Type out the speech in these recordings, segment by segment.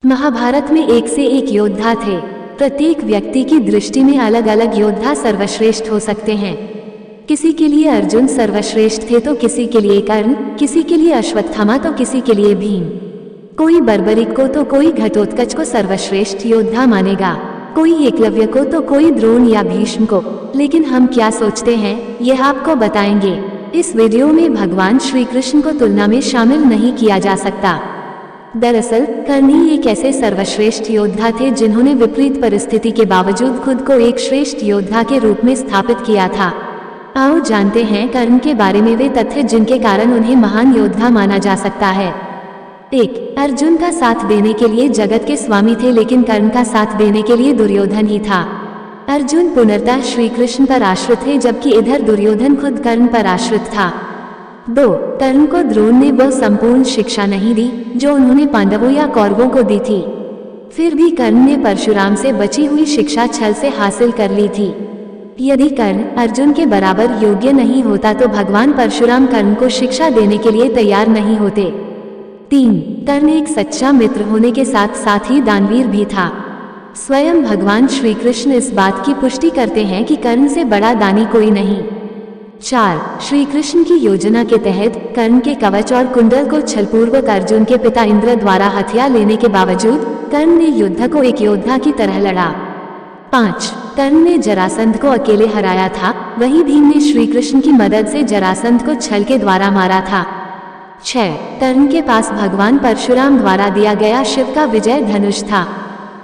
महाभारत में एक से एक योद्धा थे। प्रत्येक व्यक्ति की दृष्टि में अलग अलग योद्धा सर्वश्रेष्ठ हो सकते हैं। किसी के लिए अर्जुन सर्वश्रेष्ठ थे तो किसी के लिए कर्ण, किसी के लिए अश्वत्थामा तो किसी के लिए भीम। कोई बर्बरिक को तो कोई घटोत्कच को सर्वश्रेष्ठ योद्धा मानेगा, कोई एकलव्य को तो कोई द्रोण या भीष्म को। लेकिन हम क्या सोचते हैं यह आपको बताएंगे। इस वीडियो में भगवान श्री कृष्ण को तुलना में शामिल नहीं किया जा सकता। दरअसल कर्ण ही एक ऐसे सर्वश्रेष्ठ योद्धा थे जिन्होंने विपरीत परिस्थिति के बावजूद खुद को एक श्रेष्ठ योद्धा के रूप में स्थापित किया था। आओ जानते हैं कर्ण के बारे में वे तथ्य जिनके कारण उन्हें महान योद्धा माना जा सकता है। 1. अर्जुन का साथ देने के लिए जगत के स्वामी थे, लेकिन कर्ण का साथ देने के लिए दुर्योधन ही था। अर्जुन पूर्णतः श्री कृष्ण पर आश्रित थे, जबकि इधर दुर्योधन खुद कर्ण पर आश्रित था। 2. कर्ण को द्रोण ने वह संपूर्ण शिक्षा नहीं दी जो उन्होंने पांडवों या कौरवों को दी थी। फिर भी कर्ण ने परशुराम से बची हुई शिक्षा छल से हासिल कर ली थी। यदि कर्ण अर्जुन के बराबर योग्य नहीं होता तो भगवान परशुराम कर्ण को शिक्षा देने के लिए तैयार नहीं होते। 3. कर्ण एक सच्चा मित्र होने के साथ साथ ही दानवीर भी था। स्वयं भगवान श्री कृष्ण इस बात की पुष्टि करते हैं कि कर्ण से बड़ा दानी कोई नहीं। 4. श्री कृष्ण की योजना के तहत कर्ण के कवच और कुंडल को छलपूर्वक अर्जुन के पिता इंद्र द्वारा हथिया लेने के बावजूद कर्ण ने युद्ध को एक योद्धा की तरह लड़ा। 5. कर्ण ने जरासंध को अकेले हराया था, वहीं भीम ने श्री कृष्ण की मदद से जरासंध को छल के द्वारा मारा था। 6. कर्ण के पास भगवान परशुराम द्वारा दिया गया शिव का विजय धनुष था।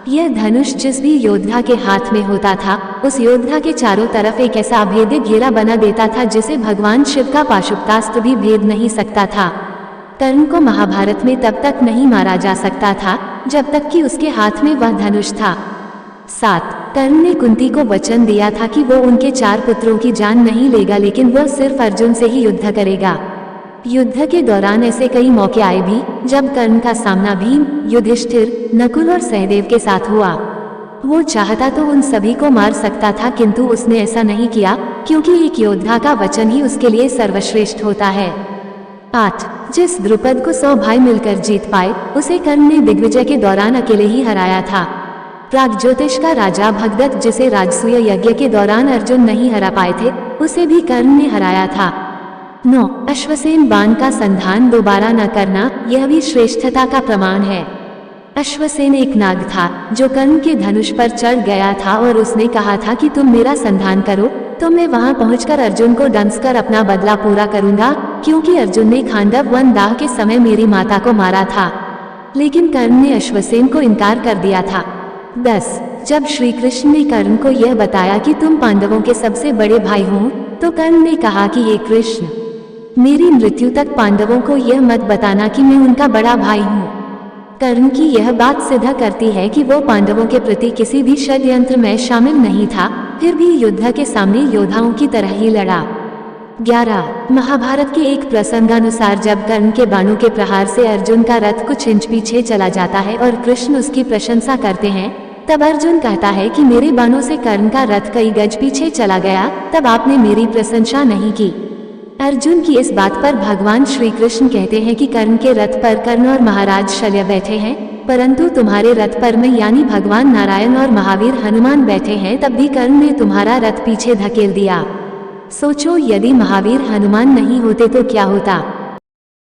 यह धनुष जिस भी योद्धा के हाथ में होता था उस योद्धा के चारों तरफ एक ऐसा अभेद्य घेरा बना देता था जिसे भगवान शिव का पाशुपतास्त्र भी भेद नहीं सकता था। कर्ण को महाभारत में तब तक नहीं मारा जा सकता था जब तक कि उसके हाथ में वह धनुष था। 7. कर्ण ने कुंती को वचन दिया था कि वो उनके 4 पुत्रों की जान नहीं लेगा, लेकिन वह सिर्फ अर्जुन से ही युद्ध करेगा। युद्ध के दौरान ऐसे कई मौके आए भी जब कर्ण का सामना भीम, युधिष्ठिर, नकुल और सहदेव के साथ हुआ। वो चाहता तो उन सभी को मार सकता था, किंतु उसने ऐसा नहीं किया क्योंकि एक योद्धा का वचन ही उसके लिए सर्वश्रेष्ठ होता है। 8. जिस द्रुपद को 100 भाई मिलकर जीत पाए उसे कर्ण ने दिग्विजय के दौरान अकेले ही हराया था। प्रागज्योतिष का राजा भगदत्त, जिसे राजसूय यज्ञ के दौरान अर्जुन नहीं हरा पाए थे, उसे भी कर्ण ने हराया था। 9. अश्वसेन बाण का संधान दोबारा न करना, यह भी श्रेष्ठता का प्रमाण है। अश्वसेन एक नाग था जो कर्ण के धनुष पर चढ़ गया था और उसने कहा था कि तुम मेरा संधान करो तो मैं वहां पहुंचकर अर्जुन को दंसकर अपना बदला पूरा करूंगा, क्योंकि अर्जुन ने खांडव वन दाह के समय मेरी माता को मारा था। लेकिन कर्ण ने अश्वसेन को इनकार कर दिया था। 10. जब श्री कृष्ण ने कर्ण को यह बताया कि तुम पांडवों के सबसे बड़े भाई हो तो कर्ण ने कहा कि हे कृष्ण, मेरी मृत्यु तक पांडवों को यह मत बताना कि मैं उनका बड़ा भाई हूँ। कर्ण की यह बात सिद्ध करती है कि वो पांडवों के प्रति किसी भी षड्यंत्र में शामिल नहीं था, फिर भी युद्ध के सामने योद्धाओं की तरह ही लड़ा। 11. महाभारत के एक प्रसंगानुसार जब कर्ण के बाणों के प्रहार से अर्जुन का रथ कुछ इंच पीछे चला जाता है और कृष्ण उसकी प्रशंसा करते हैं, तब अर्जुन कहता है कि मेरे बाणों से कर्ण का रथ कई गज पीछे चला गया, तब आपने मेरी प्रशंसा नहीं की। अर्जुन की इस बात पर भगवान श्री कृष्ण कहते हैं कि कर्ण के रथ पर कर्ण और महाराज शल्य बैठे हैं, परंतु तुम्हारे रथ पर मैं यानी भगवान नारायण और महावीर हनुमान बैठे हैं, तब भी कर्ण ने तुम्हारा रथ पीछे धकेल दिया। सोचो, यदि महावीर हनुमान नहीं होते तो क्या होता।